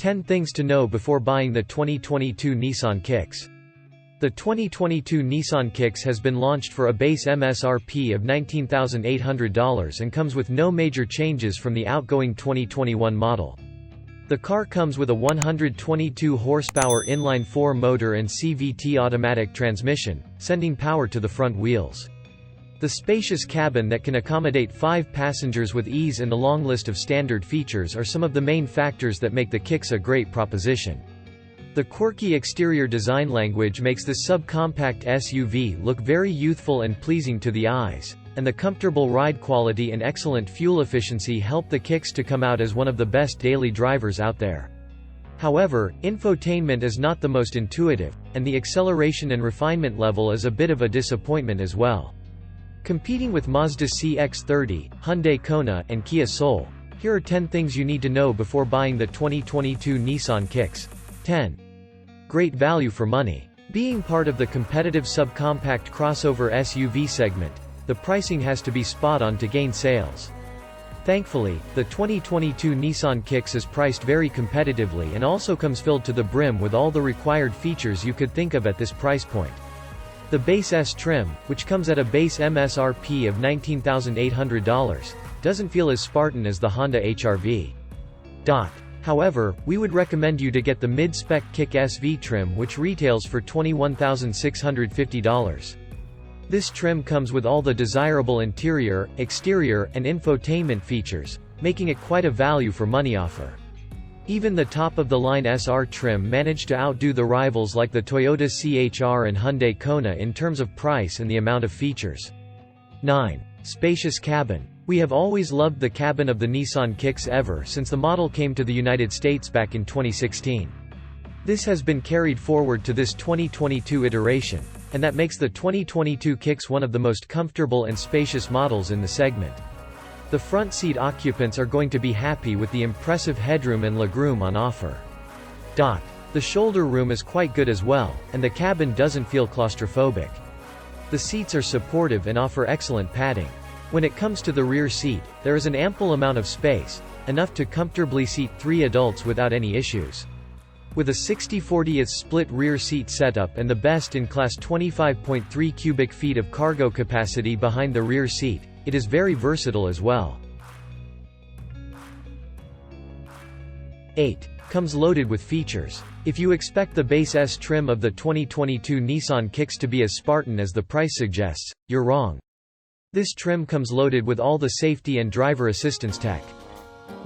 10 things to know before buying the 2022 Nissan Kicks. The 2022 Nissan Kicks has been launched for a base MSRP of $19,800 and comes with no major changes from the outgoing 2021 model. The car comes with a 122 horsepower inline-4 motor and CVT automatic transmission, sending power to the front wheels. The spacious cabin that can accommodate 5 passengers with ease and the long list of standard features are some of the main factors that make the Kicks a great proposition. The quirky exterior design language makes this subcompact SUV look very youthful and pleasing to the eyes, and the comfortable ride quality and excellent fuel efficiency help the Kicks to come out as one of the best daily drivers out there. However, infotainment is not the most intuitive, and the acceleration and refinement level is a bit of a disappointment as well. Competing with Mazda CX-30, Hyundai Kona, and Kia Soul, here are 10 things you need to know before buying the 2022 Nissan Kicks. 10. Great value for money. Being part of the competitive subcompact crossover SUV segment, the pricing has to be spot on to gain sales. Thankfully, the 2022 Nissan Kicks is priced very competitively and also comes filled to the brim with all the required features you could think of at this price point. The base S trim, which comes at a base MSRP of $19,800, doesn't feel as Spartan as the Honda HR-V. However, we would recommend you to get the mid-spec Kick SV trim, which retails for $21,650. This trim comes with all the desirable interior, exterior, and infotainment features, making it quite a value for money offer. Even the top-of-the-line SR trim managed to outdo the rivals like the Toyota CHR and Hyundai Kona in terms of price and the amount of features. 9. Spacious cabin. We have always loved the cabin of the Nissan Kicks ever since the model came to the United States back in 2016. This has been carried forward to this 2022 iteration, and that makes the 2022 Kicks one of the most comfortable and spacious models in the segment. The front seat occupants are going to be happy with the impressive headroom and legroom on offer. The shoulder room is quite good as well, and the cabin doesn't feel claustrophobic. The seats are supportive and offer excellent padding. When it comes to the rear seat, there is an ample amount of space, enough to comfortably seat 3 adults without any issues. With a 60/40 split rear seat setup and the best-in-class 25.3 cubic feet of cargo capacity behind the rear seat, it is very versatile as well. 8. Comes loaded with features. If you expect the base S trim of the 2022 Nissan Kicks to be as Spartan as the price suggests, you're wrong. This trim comes loaded with all the safety and driver assistance tech.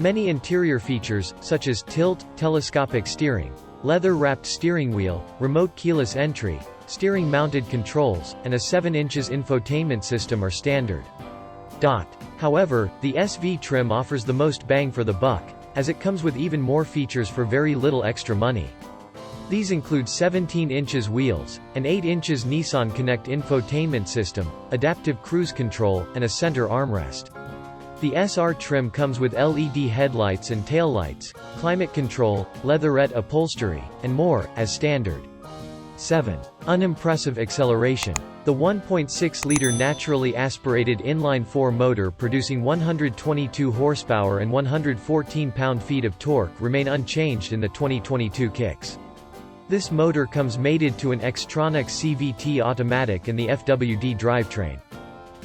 Many interior features, such as tilt, telescopic steering, leather-wrapped steering wheel, remote keyless entry, steering-mounted controls, and a 7" infotainment system are standard. However, the SV trim offers the most bang for the buck, as it comes with even more features for very little extra money. These include 17" wheels, an 8" Nissan Connect infotainment system, adaptive cruise control, and a center armrest. The SR trim comes with LED headlights and taillights, climate control, leatherette upholstery, and more, as standard. 7. Unimpressive acceleration. The 1.6-liter naturally aspirated inline-4 motor producing 122 horsepower and 114 pound-feet of torque remain unchanged in the 2022 Kicks. This motor comes mated to an Xtronic CVT automatic and the FWD drivetrain.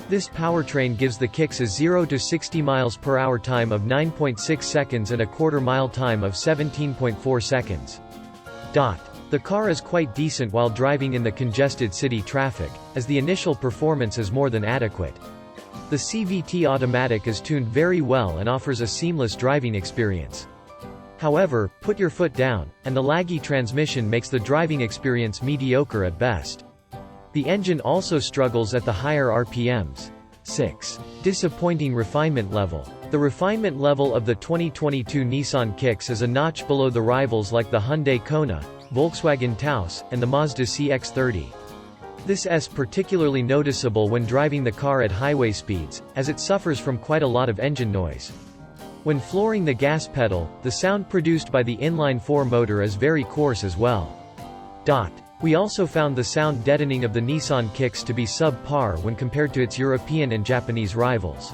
This powertrain gives the Kicks a 0 to 60 miles per hour time of 9.6 seconds and a quarter-mile time of 17.4 seconds. The car is quite decent while driving in the congested city traffic, as the initial performance is more than adequate. The CVT automatic is tuned very well and offers a seamless driving experience. However, put your foot down, and the laggy transmission makes the driving experience mediocre at best. The engine also struggles at the higher RPMs. 6. Disappointing refinement level. The refinement level of the 2022 Nissan Kicks is a notch below the rivals like the Hyundai Kona, Volkswagen Taos, and the Mazda CX-30. This is particularly noticeable when driving the car at highway speeds, as it suffers from quite a lot of engine noise. When flooring the gas pedal, the sound produced by the inline-4 motor is very coarse as well. We also found the sound deadening of the Nissan Kicks to be subpar when compared to its European and Japanese rivals.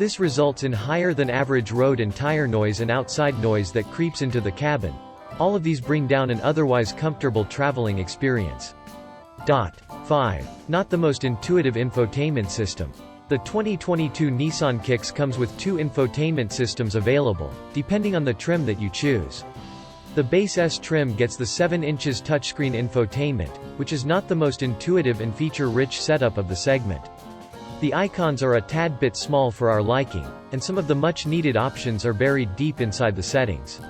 This results in higher than average road and tire noise and outside noise that creeps into the cabin. All of these bring down an otherwise comfortable traveling experience. 5. Not the most intuitive infotainment system. The 2022 Nissan Kicks comes with 2 infotainment systems available, depending on the trim that you choose. The base S trim gets the 7 inches touchscreen infotainment, which is not the most intuitive and feature-rich setup of the segment. The icons are a tad bit small for our liking, and some of the much-needed options are buried deep inside the settings.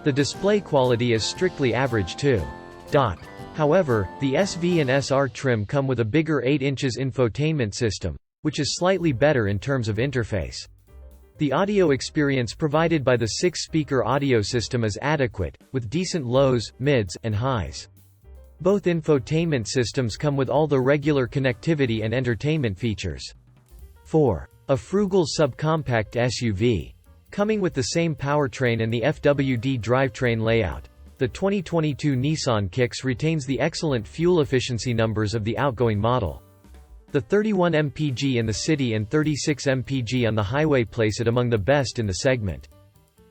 The display quality is strictly average too. However, the SV and SR trim come with a bigger 8 inches infotainment system, which is slightly better in terms of interface. The audio experience provided by the 6-speaker audio system is adequate, with decent lows, mids, and highs. Both infotainment systems come with all the regular connectivity and entertainment features. 4. A frugal subcompact SUV. Coming with the same powertrain and the FWD drivetrain layout, the 2022 Nissan Kicks retains the excellent fuel efficiency numbers of the outgoing model. The 31 mpg in the city and 36 mpg on the highway place it among the best in the segment.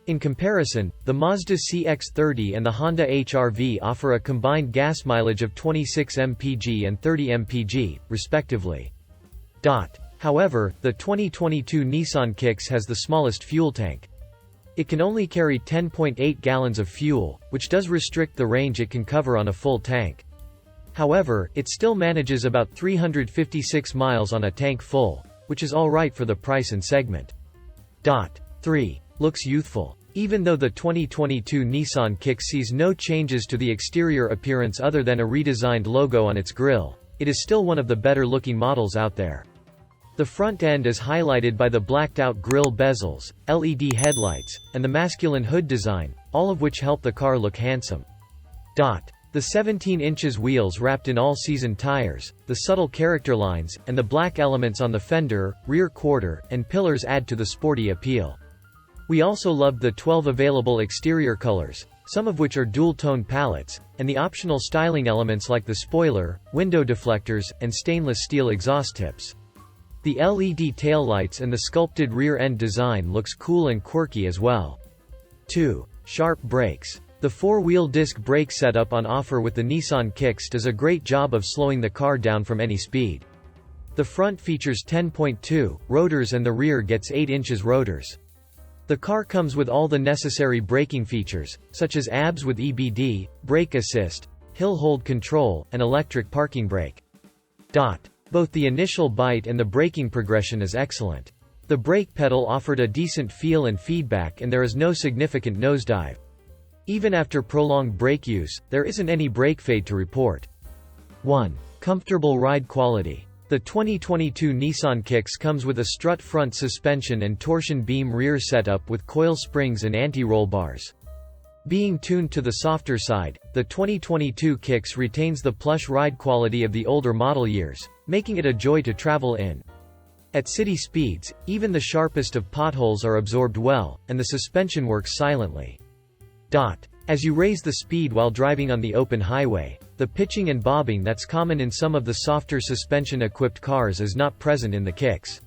In comparison, the Mazda CX-30 and the Honda HR-V offer a combined gas mileage of 26 mpg and 30 mpg, respectively. However, the 2022 Nissan Kicks has the smallest fuel tank. It can only carry 10.8 gallons of fuel, which does restrict the range it can cover on a full tank. However, it still manages about 356 miles on a tank full, which is alright for the price and segment. 3. Looks youthful. Even though the 2022 Nissan Kicks sees no changes to the exterior appearance other than a redesigned logo on its grille, it is still one of the better-looking models out there. The front end is highlighted by the blacked-out grille bezels, LED headlights, and the masculine hood design, all of which help the car look handsome. The 17 inches wheels wrapped in all-season tires, the subtle character lines, and the black elements on the fender, rear quarter, and pillars add to the sporty appeal. We also loved the 12 available exterior colors, some of which are dual-tone palettes, and the optional styling elements like the spoiler, window deflectors, and stainless steel exhaust tips. The LED taillights and the sculpted rear-end design looks cool and quirky as well. 2. Sharp brakes. The 4-wheel disc brake setup on offer with the Nissan Kicks does a great job of slowing the car down from any speed. The front features 10.2 rotors and the rear gets 8 inches rotors. The car comes with all the necessary braking features, such as ABS with EBD, brake assist, hill hold control, and electric parking brake. Both the initial bite and the braking progression is excellent. The brake pedal offered a decent feel and feedback and there is no significant nosedive. Even after prolonged brake use, there isn't any brake fade to report. 1. Comfortable ride quality. The 2022 Nissan Kicks comes with a strut front suspension and torsion beam rear setup with coil springs and anti-roll bars. Being tuned to the softer side, the 2022 Kicks retains the plush ride quality of the older model years, making it a joy to travel in. At city speeds, even the sharpest of potholes are absorbed well, and the suspension works silently. As you raise the speed while driving on the open highway, the pitching and bobbing that's common in some of the softer suspension-equipped cars is not present in the Kicks.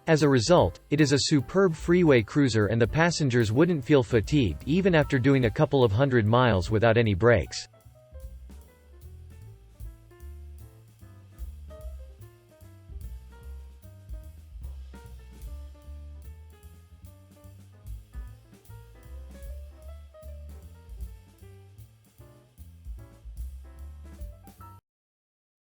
As a result, it is a superb freeway cruiser and the passengers wouldn't feel fatigued even after doing a couple of 100 miles without any brakes.